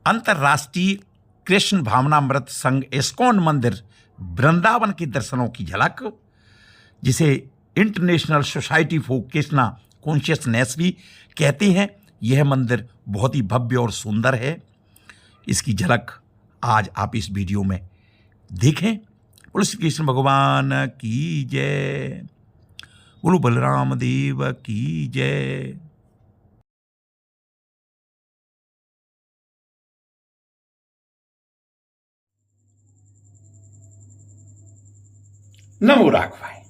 अंतर्राष्ट्रीय कृष्ण भावनामृत संघ इस्कॉन मंदिर वृंदावन के दर्शनों की झलक, जिसे international society for Krishna consciousness भी कहते हैं। यह मंदिर बहुत ही भव्य और सुंदर है। इसकी झलक आज आप इस वीडियो में देखें। बोलो श्री कृष्ण भगवान की जय, बोलो बलराम देव की जय। नमो राघवाय।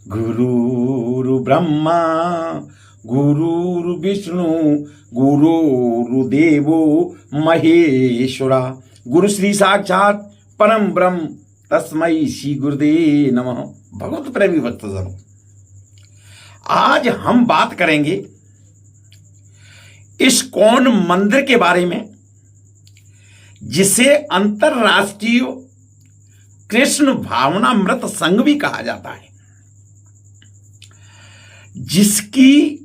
गुरुर् ब्रह्मा गुरुर् विष्णु गुरुर्देवो महेश्वरा, गुरु श्री साक्षात परम ब्रह्म तस्मै श्री गुरुदेव नमः। भगवत प्रेमी भक्तजनों, आज हम बात करेंगे इस्कॉन मंदिर के बारे में, जिसे अंतरराष्ट्रीय कृष्ण भावनामृत संघ भी कहा जाता है, जिसकी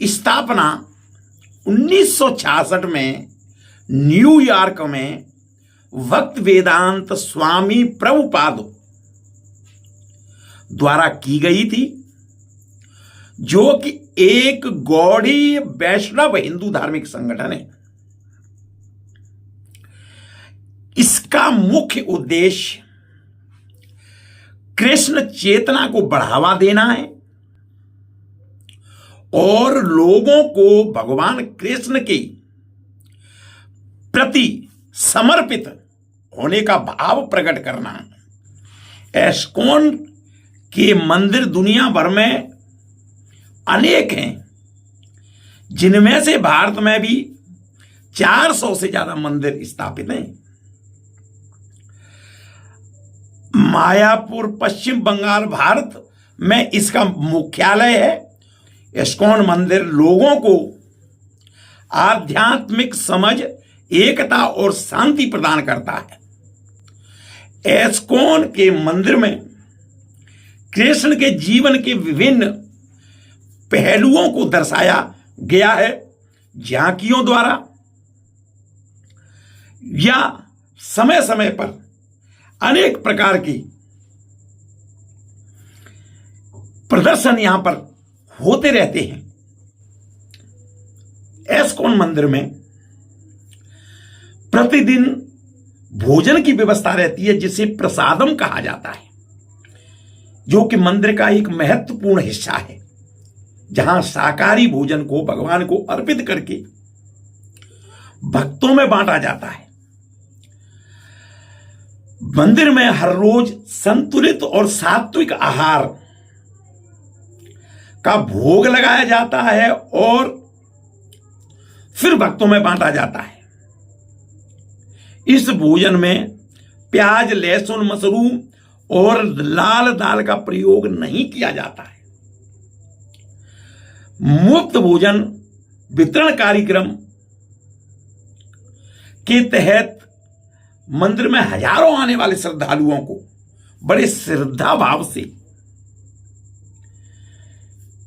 स्थापना 1966 में न्यूयॉर्क में भक्त वेदांत स्वामी प्रभुपाद द्वारा की गई थी, जो कि एक गौड़ीय वैष्णव हिंदू धार्मिक संगठन है। इसका मुख्य उद्देश्य कृष्ण चेतना को बढ़ावा देना है और लोगों को भगवान कृष्ण के प्रति समर्पित होने का भाव प्रकट करना है। इस्कॉन के मंदिर दुनिया भर में अनेक हैं, जिनमें से भारत में भी 400 से ज्यादा मंदिर स्थापित हैं। मायापुर, पश्चिम बंगाल, भारत में इसका मुख्यालय है। इस्कॉन मंदिर लोगों को आध्यात्मिक समझ, एकता और शांति प्रदान करता है। इस्कॉन के मंदिर में कृष्ण के जीवन के विभिन्न पहलुओं को दर्शाया गया है, झांकियों द्वारा या समय समय पर अनेक प्रकार की प्रदर्शन यहां पर होते रहते हैं। इस्कॉन मंदिर में प्रतिदिन भोजन की व्यवस्था रहती है, जिसे प्रसादम कहा जाता है, जो कि मंदिर का एक महत्वपूर्ण हिस्सा है, जहां शाकाहारी भोजन को भगवान को अर्पित करके भक्तों में बांटा जाता है। मंदिर में हर रोज संतुलित और सात्विक आहार का भोग लगाया जाता है और फिर भक्तों में बांटा जाता है। इस भोजन में प्याज, लहसुन, मशरूम और लाल दाल का प्रयोग नहीं किया जाता है। मुफ्त भोजन वितरण कार्यक्रम के तहत मंदिर में हजारों आने वाले श्रद्धालुओं को बड़े श्रद्धा भाव से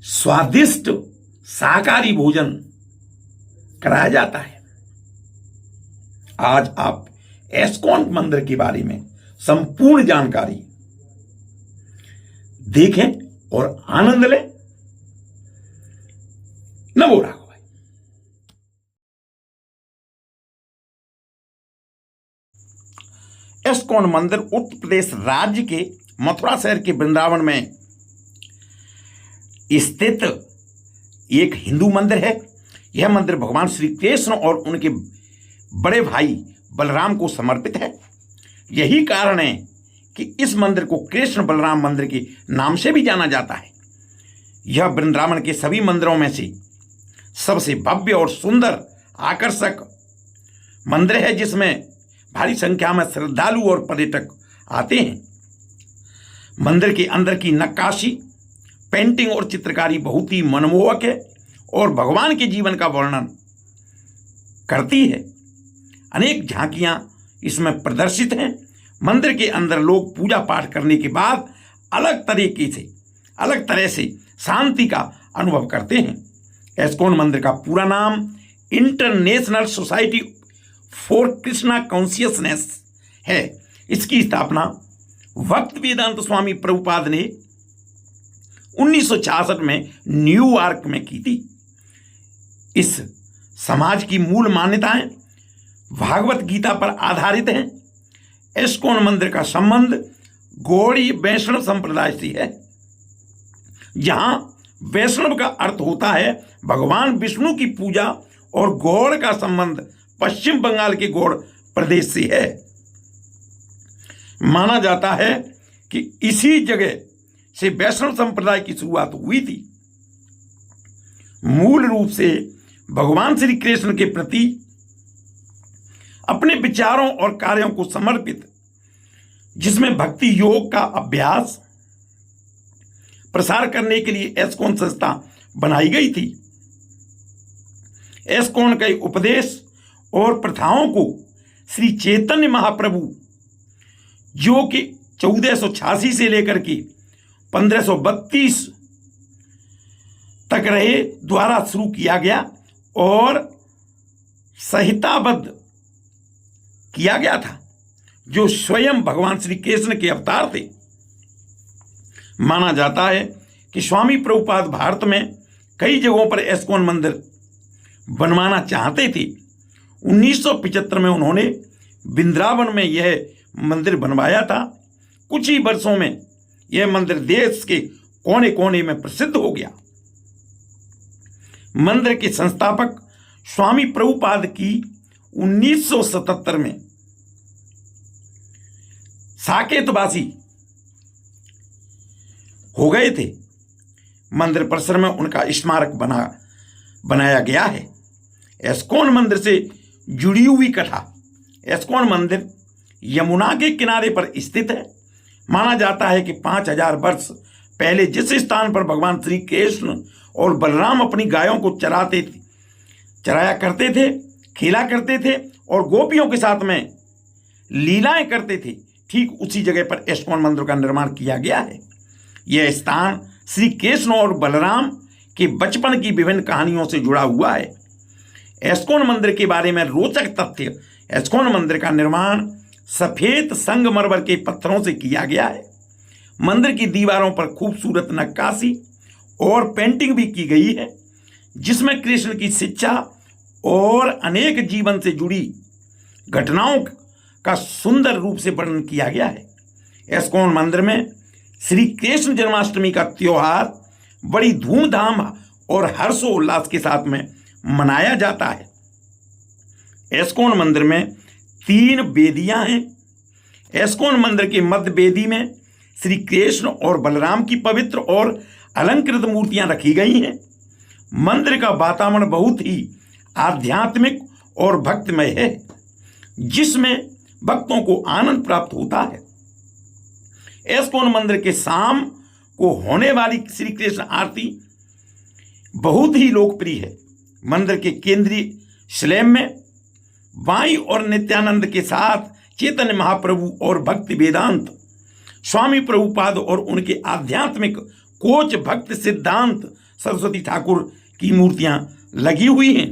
स्वादिष्ट शाकाहारी भोजन कराया जाता है। आज आप इस्कॉन मंदिर के बारे में संपूर्ण जानकारी देखें और आनंद लें। नमो राघव। इस्कॉन मंदिर उत्तर प्रदेश राज्य के मथुरा शहर के वृंदावन में स्थित एक हिंदू मंदिर है। यह मंदिर भगवान श्री कृष्ण और उनके बड़े भाई बलराम को समर्पित है। यही कारण है कि इस मंदिर को कृष्ण बलराम मंदिर के नाम से भी जाना जाता है। यह वृंदावन के सभी मंदिरों में से सबसे भव्य और सुंदर आकर्षक मंदिर है, जिसमें भारी संख्या में श्रद्धालु और पर्यटक आते हैं। मंदिर के अंदर की नक्काशी, पेंटिंग और चित्रकारी बहुत ही मनमोहक है और भगवान के जीवन का वर्णन करती है। अनेक झांकियां इसमें प्रदर्शित हैं। मंदिर के अंदर लोग पूजा पाठ करने के बाद अलग तरह से शांति का अनुभव करते हैं। इस्कॉन मंदिर का पूरा नाम international society for Krishna consciousness है। इसकी स्थापना भक्ति वेदांत स्वामी प्रभुपाद ने 1966 में न्यूयॉर्क में की थी। इस समाज की मूल मान्यताएं भागवत गीता पर आधारित हैं। इस्कॉन मंदिर का संबंध गौड़ीय वैष्णव संप्रदाय से है, जहां वैष्णव का अर्थ होता है भगवान विष्णु की पूजा, और गौड़ का संबंध पश्चिम बंगाल के गौड़ प्रदेश से है। माना जाता है कि इसी जगह से वैष्णव संप्रदाय की शुरुआत हुई थी। मूल रूप से भगवान श्री कृष्ण के प्रति अपने विचारों और कार्यों को समर्पित, जिसमें भक्ति योग का अभ्यास प्रसार करने के लिए इस्कॉन संस्था बनाई गई थी। इस्कॉन के उपदेश और प्रथाओं को श्री चैतन्य महाप्रभु, जो कि 1486 से लेकर के 1532 तक रहे, द्वारा शुरू किया गया और संहिताबद्ध किया गया था, जो स्वयं भगवान श्री कृष्ण के अवतार थे। माना जाता है कि स्वामी प्रभुपाद भारत में कई जगहों पर इस्कॉन मंदिर बनवाना चाहते थे। 1975 में उन्होंने वृंदावन में यह मंदिर बनवाया था। कुछ ही वर्षों में यह मंदिर देश के कोने कोने में प्रसिद्ध हो गया। मंदिर के संस्थापक स्वामी प्रभुपाद की 1977 में साकेतवासी हो गए थे। मंदिर परिसर में उनका स्मारक बनाया गया है। इस्कॉन मंदिर से जुड़ी हुई कथा। इस्कॉन मंदिर यमुना के किनारे पर स्थित है। माना जाता है कि 5000 वर्ष पहले जिस स्थान पर भगवान श्री कृष्ण और बलराम अपनी गायों को चराया करते थे, खेला करते थे और गोपियों के साथ में लीलाएं करते थे, ठीक उसी जगह पर इस्कॉन मंदिर का निर्माण किया गया है। यह स्थान श्री कृष्ण और बलराम के बचपन की विभिन्न कहानियों से जुड़ा हुआ है। इस्कॉन मंदिर के बारे में रोचक तथ्य: इस्कॉन मंदिर का निर्माण सफेद संगमरमर के पत्थरों से किया गया है। मंदिर की दीवारों पर खूबसूरत नक्काशी और पेंटिंग भी की गई है, जिसमें कृष्ण की शिक्षा और अनेक जीवन से जुड़ी घटनाओं का सुंदर रूप से वर्णन किया गया है। इस्कॉन मंदिर में श्री कृष्ण जन्माष्टमी का त्योहार बड़ी धूमधाम और हर्षोल्लास के साथ में मनाया जाता है। इस्कॉन मंदिर में 3 वेदियां हैं। इस्कॉन मंदिर के मध्य वेदी में श्री कृष्ण और बलराम की पवित्र और अलंकृत मूर्तियां रखी गई हैं। मंदिर का वातावरण बहुत ही आध्यात्मिक और भक्तिमय है, जिसमें भक्तों को आनंद प्राप्त होता है। इस्कॉन मंदिर के शाम को होने वाली श्री कृष्ण आरती बहुत ही लोकप्रिय है। मंदिर के केंद्रीय स्लैब में बाई और नित्यानंद के साथ चैतन्य महाप्रभु और भक्ति वेदांत स्वामी प्रभुपाद और उनके आध्यात्मिक कोच भक्त सिद्धांत सरस्वती ठाकुर की मूर्तियां लगी हुई हैं।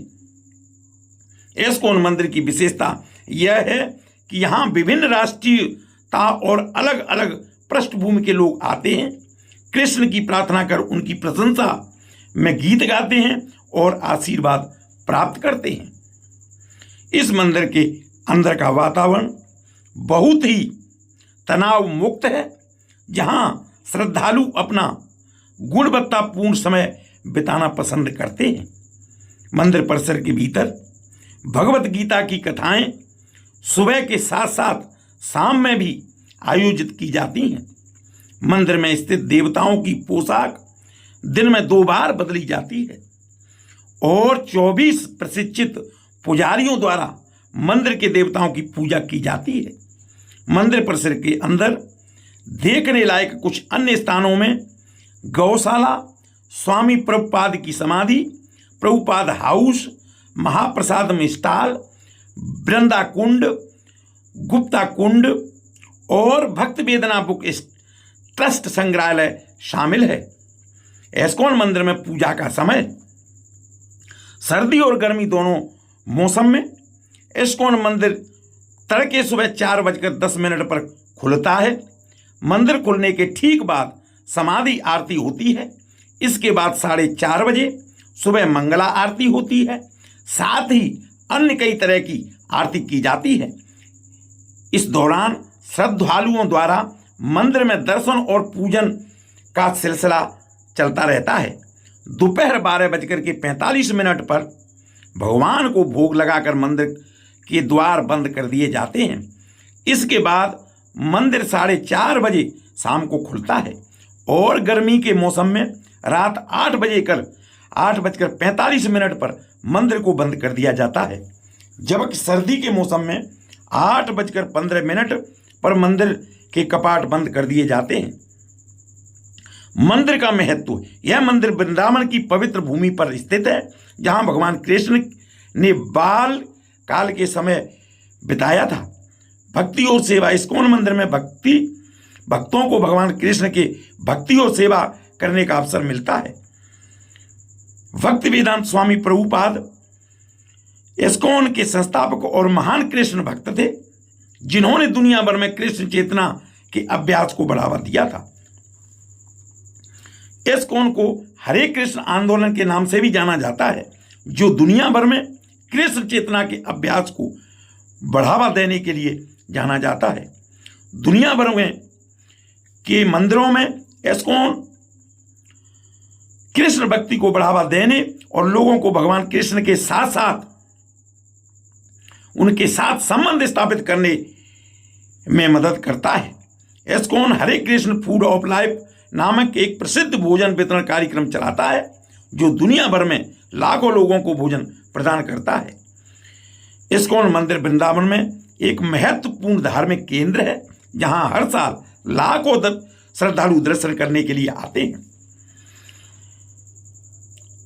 इस्कॉन मंदिर की विशेषता यह है कि यहाँ विभिन्न राष्ट्रीयता और अलग अलग पृष्ठभूमि के लोग आते हैं, कृष्ण की प्रार्थना कर उनकी प्रशंसा में गीत गाते हैं और आशीर्वाद प्राप्त करते हैं। इस मंदिर के अंदर का वातावरण बहुत ही तनाव मुक्त है, जहां श्रद्धालु अपना गुणवत्तापूर्ण समय बिताना पसंद करते हैं। मंदिर परिसर के भीतर भगवत गीता की कथाएं सुबह के साथ साथ शाम में भी आयोजित की जाती हैं। मंदिर में स्थित देवताओं की पोशाक दिन में 2 बार बदली जाती है और 24 प्रशिक्षित पुजारियों द्वारा मंदिर के देवताओं की पूजा की जाती है। मंदिर परिसर के अंदर देखने लायक कुछ अन्य स्थानों में गौशाला, स्वामी प्रभुपाद की समाधि, प्रभुपाद हाउस, महाप्रसाद में स्टॉल, वृंदा कुंड, गुप्ता कुंड और भक्त वेदना बुक ट्रस्ट संग्रहालय शामिल है। इस्कॉन मंदिर में पूजा का समय सर्दी और गर्मी दोनों मौसम में इस्कॉन मंदिर तड़के सुबह 4:10 पर खुलता है। मंदिर खुलने के ठीक बाद समाधि आरती होती है। इसके बाद 4:30 बजे सुबह मंगला आरती होती है। साथ ही अन्य कई तरह की आरती की जाती है। इस दौरान श्रद्धालुओं द्वारा मंदिर में दर्शन और पूजन का सिलसिला चलता रहता है। दोपहर 12:45 पर भगवान को भोग लगाकर मंदिर के द्वार बंद कर दिए जाते हैं। इसके बाद मंदिर 4:30 बजे शाम को खुलता है और गर्मी के मौसम में रात 8:45 पर मंदिर को बंद कर दिया जाता है, जबकि सर्दी के मौसम में 8:15 पर मंदिर के कपाट बंद कर दिए जाते हैं। मंदिर का महत्व। यह मंदिर वृंदावन की पवित्र भूमि पर स्थित है, जहां भगवान कृष्ण ने बाल काल के समय बिताया था। भक्ति और सेवा। इस्कॉन मंदिर में भक्तों को भगवान कृष्ण के भक्ति और सेवा करने का अवसर मिलता है। भक्ति वेदांत स्वामी प्रभुपाद इस्कॉन के संस्थापक और महान कृष्ण भक्त थे, जिन्होंने दुनिया भर में कृष्ण चेतना के अभ्यास को बढ़ावा दिया था। इस्कॉन को हरे कृष्ण आंदोलन के नाम से भी जाना जाता है, जो दुनिया भर में कृष्ण चेतना के अभ्यास को बढ़ावा देने के लिए जाना जाता है। दुनिया भर में के मंदिरों में इस्कॉन कृष्ण भक्ति को बढ़ावा देने और लोगों को भगवान कृष्ण के साथ साथ उनके साथ संबंध स्थापित करने में मदद करता है। ISKCON Hare Krishna food of life नामक एक प्रसिद्ध भोजन वितरण कार्यक्रम चलाता है, जो दुनिया भर में लाखों लोगों को भोजन प्रदान करता है। इस्कॉन मंदिर वृंदावन में एक महत्वपूर्ण धार्मिक केंद्र है, जहां हर साल लाखों श्रद्धालु दर्शन करने के लिए आते हैं।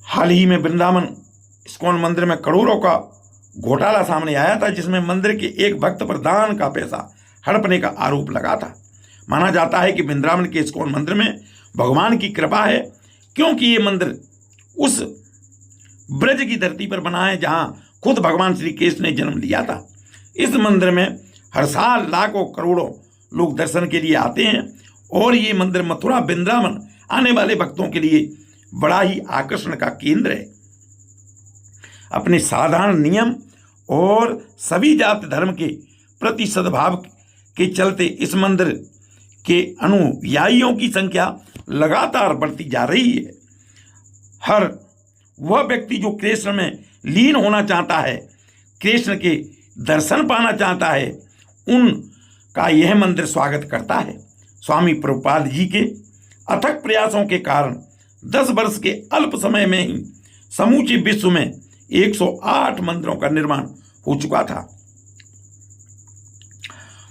हाल ही में वृंदावन इस्कॉन मंदिर में करोड़ों का घोटाला सामने आया था, जिसमें मंदिर के एक भक्त पर दान का पैसा हड़पने का आरोप लगा था। माना जाता है कि वृंदावन के इस्कॉन मंदिर में भगवान की कृपा है, क्योंकि ये मंदिर उस ब्रज की धरती पर बना है जहां खुद भगवान श्री कृष्ण ने जन्म लिया था। इस मंदिर में हर साल लाखों करोड़ों लोग दर्शन के लिए आते हैं और ये मंदिर मथुरा वृंदावन आने वाले भक्तों के लिए बड़ा ही आकर्षण का केंद्र है। अपने साधारण नियम और सभी जाति धर्म के प्रति सद्भाव के चलते इस मंदिर के अनुयायियों की संख्या लगातार बढ़ती जा रही है। हर वह व्यक्ति जो कृष्ण में लीन होना चाहता है, कृष्ण के दर्शन पाना चाहता है, उनका यह मंदिर स्वागत करता है। स्वामी प्रभुपाद जी के अथक प्रयासों के कारण 10 वर्ष के अल्प समय में ही समूचे विश्व में 108 मंदिरों का निर्माण हो चुका था।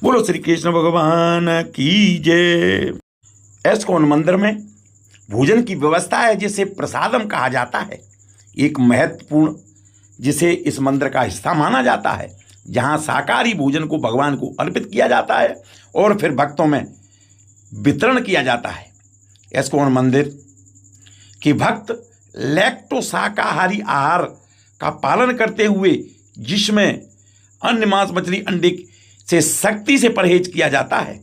बोलो श्री कृष्ण भगवान की जय। इस्कॉन मंदिर में भोजन की व्यवस्था है, जिसे प्रसादम कहा जाता है। एक महत्वपूर्ण जिसे इस मंदिर का हिस्सा माना जाता है, जहां शाकाहारी भोजन को भगवान को अर्पित किया जाता है और फिर भक्तों में वितरण किया जाता है। इस्कॉन मंदिर के भक्त लैक्टो शाकाहारी आहार का पालन करते हुए, जिसमें अन्य मांस मछली अंडे से सख्ती से परहेज किया जाता है।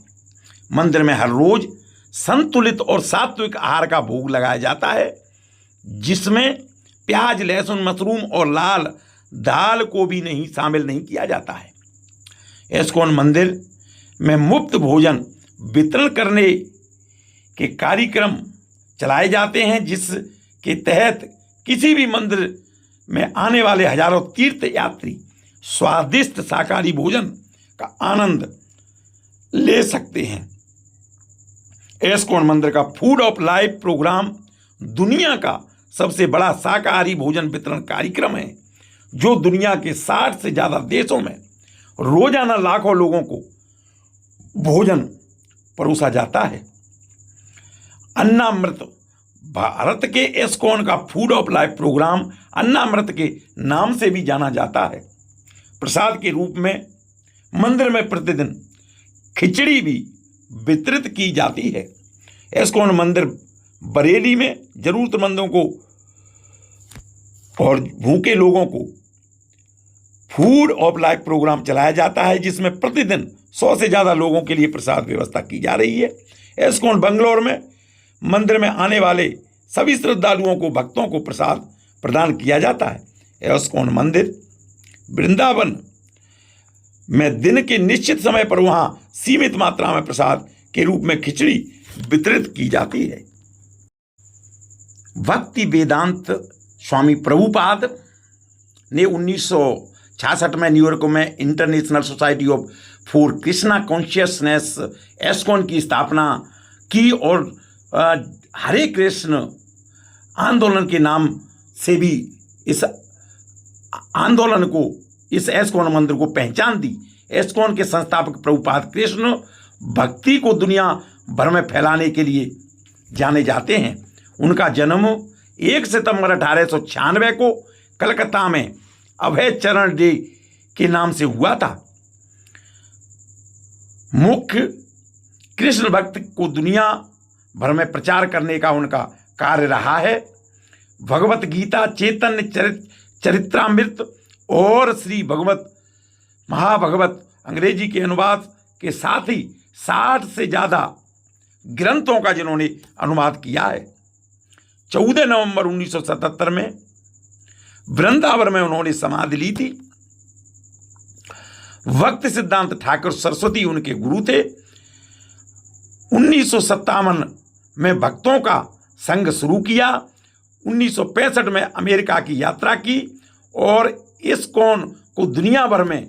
मंदिर में हर रोज संतुलित और सात्विक आहार का भोग लगाया जाता है, जिसमें प्याज, लहसुन, मशरूम और लाल दाल को भी शामिल नहीं किया जाता है। इस्कॉन मंदिर में मुफ्त भोजन वितरण करने के कार्यक्रम चलाए जाते हैं, जिसके तहत किसी भी मंदिर में आने वाले हजारों तीर्थ यात्री स्वादिष्ट शाकाहारी भोजन का आनंद ले सकते हैं। इस्कॉन मंदिर का फूड ऑफ लाइफ प्रोग्राम दुनिया का सबसे बड़ा शाकाहारी भोजन वितरण कार्यक्रम है, जो दुनिया के 60 से ज़्यादा देशों में रोजाना लाखों लोगों को भोजन परोसा जाता है। अन्नामृत। भारत के इस्कॉन का फूड ऑफ लाइफ प्रोग्राम अन्नामृत के नाम से भी जाना जाता है। प्रसाद के रूप में मंदिर में प्रतिदिन खिचड़ी भी वितरित की जाती है। इस्कॉन मंदिर बरेली में जरूरतमंदों को और भूखे लोगों को फूड ऑफ लाइफ प्रोग्राम चलाया जाता है, जिसमें प्रतिदिन 100 से ज़्यादा लोगों के लिए प्रसाद व्यवस्था की जा रही है। एस्कॉन बंगलोर में मंदिर में आने वाले सभी श्रद्धालुओं को, भक्तों को प्रसाद प्रदान किया जाता है। एस्कॉन मंदिर वृंदावन में दिन के निश्चित समय पर वहां सीमित मात्रा में प्रसाद के रूप में खिचड़ी वितरित की जाती है। भक्ति वेदांत स्वामी प्रभुपाद ने 1966 में न्यूयॉर्क में international society of for Krishna consciousness ISKCON की स्थापना की और हरे कृष्ण आंदोलन के नाम से भी इस आंदोलन को, इस एस्कॉन मंदिर को पहचान दी। एस्कॉन के संस्थापक प्रभुपाद कृष्ण भक्ति को दुनिया भर में फैलाने के लिए जाने जाते हैं। उनका जन्म 1 सितंबर 1896 को कलकत्ता में अभय चरण डे के नाम से हुआ था। मुख्य कृष्ण भक्त को दुनिया भर में प्रचार करने का उनका कार्य रहा है। भगवत गीता, चैतन्य चरित्रामृत और श्री भगवत महाभगवत अंग्रेजी के अनुवाद के साथ ही 60 से ज़्यादा ग्रंथों का जिन्होंने अनुवाद किया है। 14 नवंबर 1977 में वृंदावन में उन्होंने समाधि ली थी। भक्ति सिद्धांत ठाकुर सरस्वती उनके गुरु थे। 1957 में भक्तों का संघ शुरू किया। 1965 में अमेरिका की यात्रा की और इस्कॉन को दुनिया भर में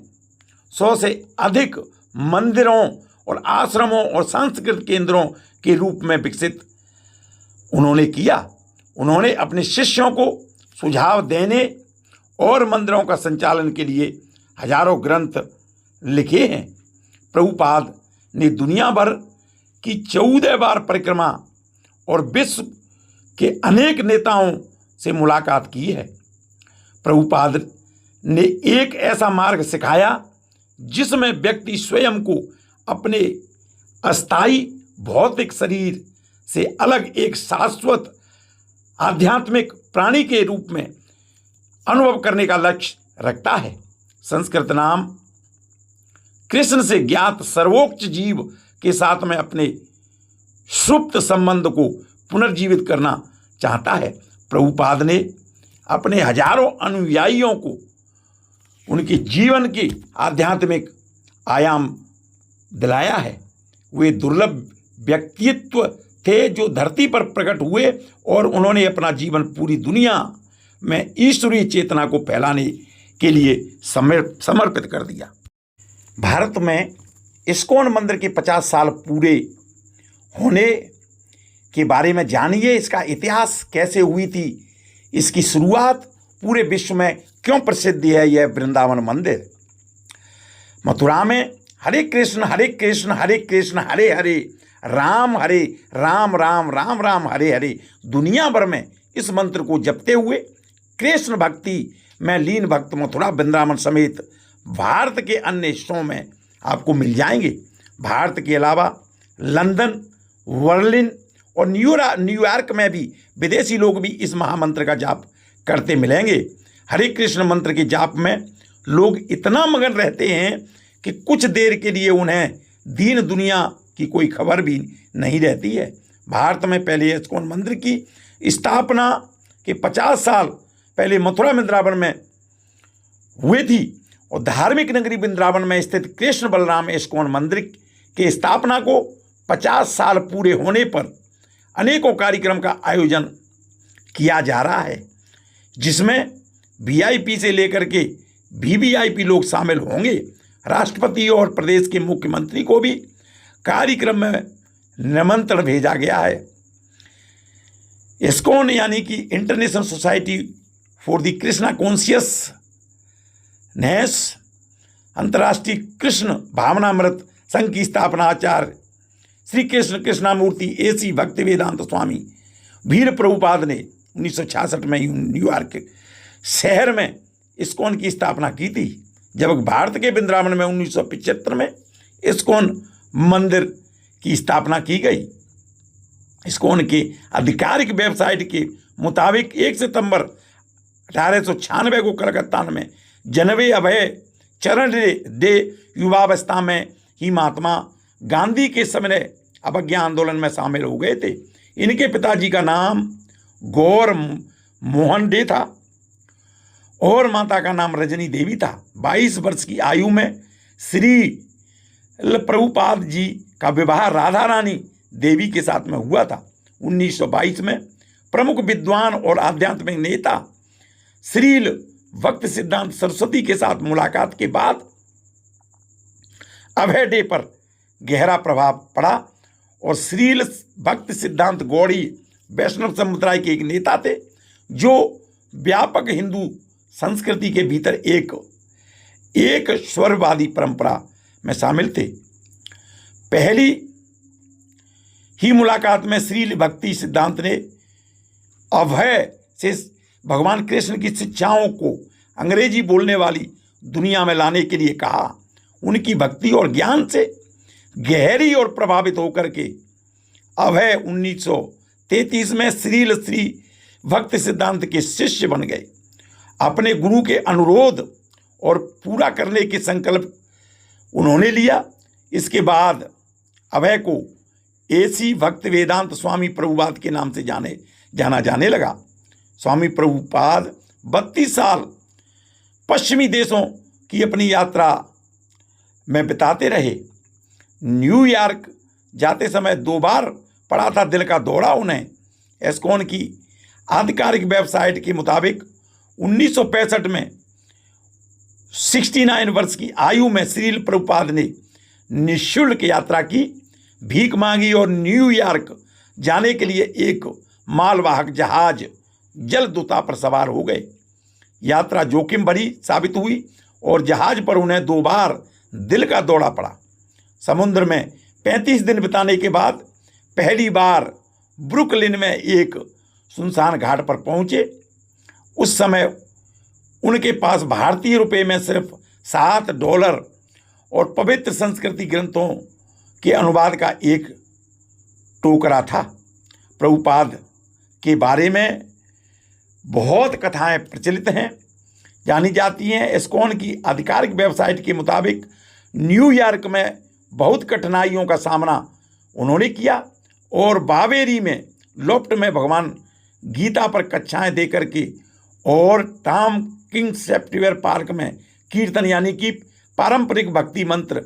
100 से अधिक मंदिरों और आश्रमों और सांस्कृतिक केंद्रों के रूप में विकसित उन्होंने किया। उन्होंने अपने शिष्यों को सुझाव देने और मंदिरों का संचालन के लिए हजारों ग्रंथ लिखे हैं। प्रभुपाद ने दुनिया भर की 14 बार परिक्रमा और विश्व के अनेक नेताओं से मुलाकात की है। प्रभुपाद ने एक ऐसा मार्ग सिखाया जिसमें व्यक्ति स्वयं को अपने अस्थायी भौतिक शरीर से अलग एक शाश्वत आध्यात्मिक प्राणी के रूप में अनुभव करने का लक्ष्य रखता है। संस्कृत नाम कृष्ण से ज्ञात सर्वोच्च जीव के साथ में अपने सुप्त संबंध को पुनर्जीवित करना चाहता है। प्रभुपाद ने अपने हजारों अनुयायियों को उनके जीवन के आध्यात्मिक आयाम दिलाया है। वे दुर्लभ व्यक्तित्व थे जो धरती पर प्रकट हुए और उन्होंने अपना जीवन पूरी दुनिया में ईश्वरीय चेतना को फैलाने के लिए समर्पित कर दिया। भारत में इस्कॉन मंदिर के 50 साल पूरे होने के बारे में जानिए। इसका इतिहास कैसे हुई थी, इसकी शुरुआत, पूरे विश्व में क्यों प्रसिद्ध है यह वृंदावन मंदिर। मथुरा में हरे कृष्ण हरे कृष्ण हरे कृष्ण हरे हरे राम हरे राम राम राम राम हरे हरे दुनिया भर में इस मंत्र को जपते हुए कृष्ण भक्ति में लीन भक्त मथुरा, वृंदावन समेत भारत के अन्य हिस्सों में आपको मिल जाएंगे। भारत के अलावा लंदन, बर्लिन और न्यूयॉर्क में भी विदेशी लोग भी इस महामंत्र का जाप करते मिलेंगे। हरे कृष्ण मंत्र के जाप में लोग इतना मगन रहते हैं कि कुछ देर के लिए उन्हें दीन दुनिया की कोई खबर भी नहीं रहती है। भारत में पहले इस्कॉन मंदिर की स्थापना के 50 साल पहले मथुरा वृंदावन में हुए थी और धार्मिक नगरी वृंदावन में स्थित कृष्ण बलराम इस्कॉन मंदिर के स्थापना को 50 साल पूरे होने पर अनेकों कार्यक्रम का आयोजन किया जा रहा है, जिसमें वीआईपी से लेकर के वीवीआईपी लोग शामिल होंगे। राष्ट्रपति और प्रदेश के मुख्यमंत्री को भी कार्यक्रम में निमंत्रण भेजा गया है। इस्कॉन यानी कि international society for the Krishna consciousness अंतर्राष्ट्रीय कृष्ण भावनामृत संघ की स्थापना आचार्य श्री कृष्ण कृष्णामूर्ति एसी भक्ति वेदांत स्वामी वीर प्रभुपाद ने 1966 में न्यूयॉर्क शहर में इस्कॉन की स्थापना की थी। जब भारत के वृंदावन में 1975 में इस्कॉन मंदिर की स्थापना की गई। इस्कॉन के आधिकारिक वेबसाइट के मुताबिक 1 सितंबर 1896 को कलकत्ता में जनवे अभय चरण दे युवावस्था में ही महात्मा गांधी के समय अवज्ञा आंदोलन में शामिल हो गए थे। इनके पिताजी का नाम गौर मोहन डे था और माता का नाम रजनी देवी था। 22 वर्ष की आयु में श्री प्रभुपाद जी का विवाह राधा रानी देवी के साथ में हुआ था। 1922 में प्रमुख विद्वान और आध्यात्मिक नेता श्रील भक्त सिद्धांत सरस्वती के साथ मुलाकात के बाद अभय डे पर गहरा प्रभाव पड़ा और श्रील भक्त सिद्धांत गौड़ी वैष्णव समुदाय के एक नेता थे जो व्यापक हिंदू संस्कृति के भीतर एक स्वरवादी परंपरा में शामिल थे। पहली ही मुलाकात में श्रील भक्ति सिद्धांत ने अभय से भगवान कृष्ण की शिक्षाओं को अंग्रेजी बोलने वाली दुनिया में लाने के लिए कहा। उनकी भक्ति और ज्ञान से गहरी और प्रभावित होकर के अभय 1933 में श्री भक्त सिद्धांत के शिष्य बन गए। अपने गुरु के अनुरोध और पूरा करने के संकल्प उन्होंने लिया। इसके बाद अभय को एसी भक्त वेदांत स्वामी प्रभुपाद के नाम से जाना जाने लगा। स्वामी प्रभुपाद 32 साल पश्चिमी देशों की अपनी यात्रा में बिताते रहे। न्यूयॉर्क जाते समय 2 बार पड़ा था दिल का दौरा उन्हें। एस्कॉन की आधिकारिक वेबसाइट के मुताबिक 1965 में 69 वर्ष की आयु में श्रील प्रभुपाद ने निःशुल्क यात्रा की, भीख मांगी और न्यूयॉर्क जाने के लिए एक मालवाहक जहाज जलदूता पर सवार हो गए। यात्रा जोखिम भरी साबित हुई और जहाज पर उन्हें 2 बार दिल का दौरा पड़ा। समुद्र में 35 दिन बिताने के बाद पहली बार ब्रुकलिन में एक सुनसान घाट पर पहुंचे। उस समय उनके पास भारतीय रुपए में सिर्फ $7 और पवित्र संस्कृति ग्रंथों के अनुवाद का एक टोकरा था। प्रभुपाद के बारे में बहुत कथाएं प्रचलित हैं, जानी जाती हैं। एस्कॉन की आधिकारिक वेबसाइट के मुताबिक न्यूयॉर्क में बहुत कठिनाइयों का सामना उन्होंने किया और बावेरी में लोफ्ट में भगवान गीता पर कक्षाएं देकर के और टॉम किंग सेप्टिवर पार्क में कीर्तन यानी कि पारंपरिक भक्ति मंत्र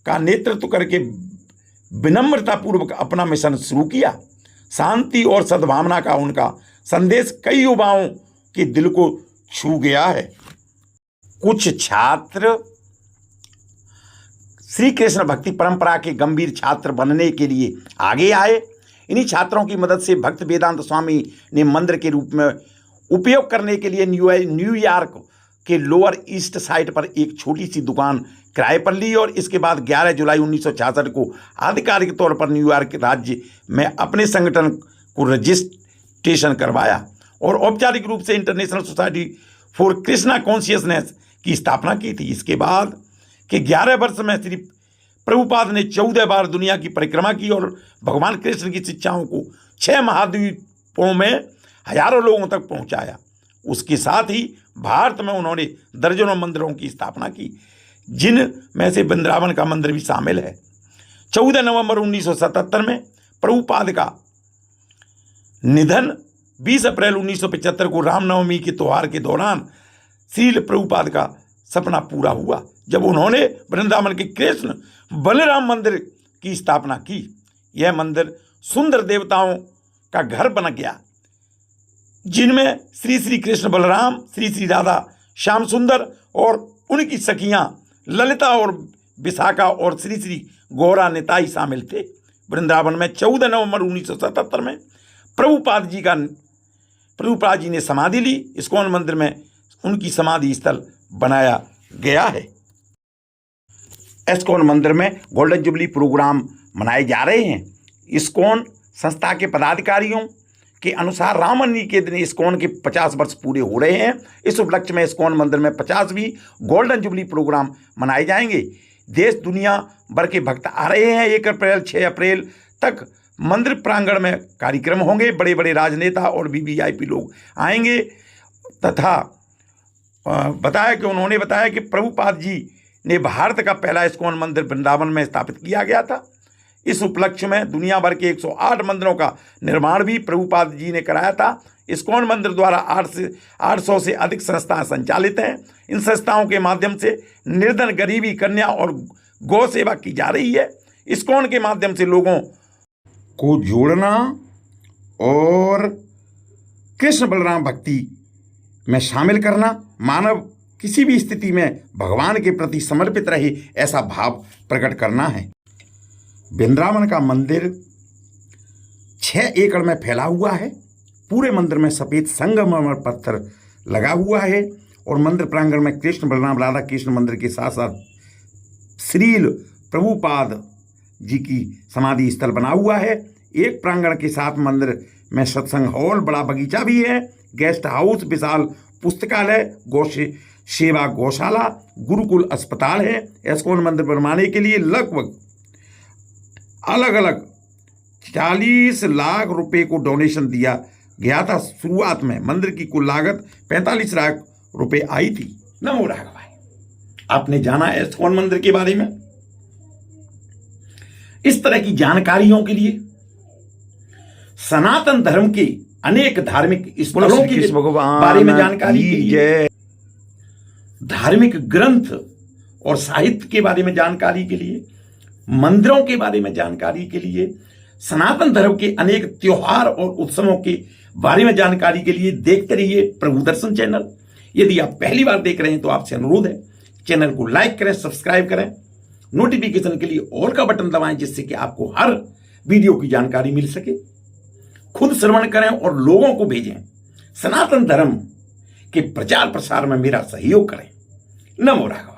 का नेतृत्व करके विनम्रतापूर्वक अपना मिशन शुरू किया। शांति और सद्भावना का उनका संदेश कई युवाओं के दिल को छू गया है। कुछ छात्र श्री कृष्ण भक्ति परंपरा के गंभीर छात्र बनने के लिए आगे आए। इन्हीं छात्रों की मदद से भक्त वेदांत स्वामी ने मंदिर के रूप में उपयोग करने के लिए न्यूयॉर्क के लोअर ईस्ट साइड पर एक छोटी सी दुकान किराए पर ली और इसके बाद 11 जुलाई 1966 को आधिकारिक तौर पर न्यूयॉर्क राज्य में अपने संगठन को रजिस्ट्रेशन करवाया और औपचारिक रूप से international society for Krishna consciousness की स्थापना की थी। इसके बाद के 11 वर्ष में श्री प्रभुपाद ने 14 बार दुनिया की परिक्रमा की और भगवान कृष्ण की शिक्षाओं को 6 महाद्वीपों में हजारों लोगों तक पहुंचाया। उसके साथ ही भारत में उन्होंने दर्जनों मंदिरों की स्थापना की, जिनमें से वृंदावन का मंदिर भी शामिल है। 14 नवंबर 1977 में प्रभुपाद का निधन, 20 अप्रैल 1975 को रामनवमी के त्यौहार के दौरान श्रील प्रभुपाद का सपना पूरा हुआ जब उन्होंने वृंदावन के कृष्ण बलराम मंदिर की स्थापना की। यह मंदिर सुंदर देवताओं का घर बन गया, जिनमें श्री श्री कृष्ण बलराम, श्री श्री राधा श्याम सुंदर और उनकी सखियां ललिता और विशाखा और श्री श्री गौरा निताई शामिल थे। वृंदावन में 14 नवंबर 1977 में प्रभुपाद जी ने समाधि ली। इस्कॉन मंदिर में उनकी समाधि स्थल बनाया गया है। इस्कॉन मंदिर में गोल्डन जुबली प्रोग्राम मनाए जा रहे हैं। इस्कॉन संस्था के पदाधिकारियों के अनुसार रामनवमी के दिन इस्कॉन के 50 वर्ष पूरे हो रहे हैं। इस उपलक्ष्य में इस्कॉन मंदिर में 50वीं गोल्डन जुबली प्रोग्राम मनाए जाएंगे। देश दुनिया भर के भक्त आ रहे हैं। 1 अप्रैल 6 अप्रैल तक मंदिर प्रांगण में कार्यक्रम होंगे। बड़े बड़े राजनेता और वीवीआईपी लोग आएंगे तथा बताया कि उन्होंने बताया कि प्रभुपाद जी ने भारत का पहला इस्कॉन मंदिर वृंदावन में स्थापित किया गया था। इस उपलक्ष्य में दुनिया भर के 108 मंदिरों का निर्माण भी प्रभुपाद जी ने कराया था। इस्कॉन मंदिर द्वारा 800 से अधिक संस्थाएं संचालित हैं। इन संस्थाओं के माध्यम से निर्धन, गरीबी, कन्या और गौ सेवा की जा रही है। इस्कॉन के माध्यम से लोगों को जोड़ना और कृष्ण बलराम भक्ति में शामिल करना, मानव किसी भी स्थिति में भगवान के प्रति समर्पित रहे, ऐसा भाव प्रकट करना है। वृंदावन का मंदिर 6 एकड़ में फैला हुआ है। पूरे मंदिर में सफ़ेद संगमरमर पत्थर लगा हुआ है और मंदिर प्रांगण में कृष्ण बलराम राधा कृष्ण मंदिर के साथ साथ श्रील प्रभुपाद जी की समाधि स्थल बना हुआ है। एक प्रांगण के साथ मंदिर में सत्संग हॉल, बड़ा बगीचा भी है, गेस्ट हाउस, विशाल पुस्तकालय, सेवा गौशाला, गुरुकुल अस्पताल है। इस्कॉन मंदिर बनवाने के लिए लगभग अलग अलग 40 लाख रुपए को डोनेशन दिया गया था। शुरुआत में मंदिर की कुल लागत 45 लाख रुपए आई थी। नमो राघवाय। आपने जाना इस्कॉन मंदिर के बारे में। इस तरह की जानकारियों के लिए सनातन धर्म के अनेक धार्मिक स्थलों के बारे में जानकारी के लिए, धार्मिक ग्रंथ और साहित्य के बारे में जानकारी के लिए, मंदिरों के बारे में जानकारी के लिए, सनातन धर्म के अनेक त्योहार और उत्सवों के बारे में जानकारी के लिए देखते रहिए प्रभु दर्शन चैनल। यदि आप पहली बार देख रहे हैं तो आपसे अनुरोध है, चैनल को लाइक करें, सब्सक्राइब करें, नोटिफिकेशन के लिए ऑल का बटन दबाएं, जिससे कि आपको हर वीडियो की जानकारी मिल सके। खुद श्रवण करें और लोगों को भेजें। सनातन धर्म के प्रचार प्रसार में मेरा सहयोग करें। नमो राघवाय।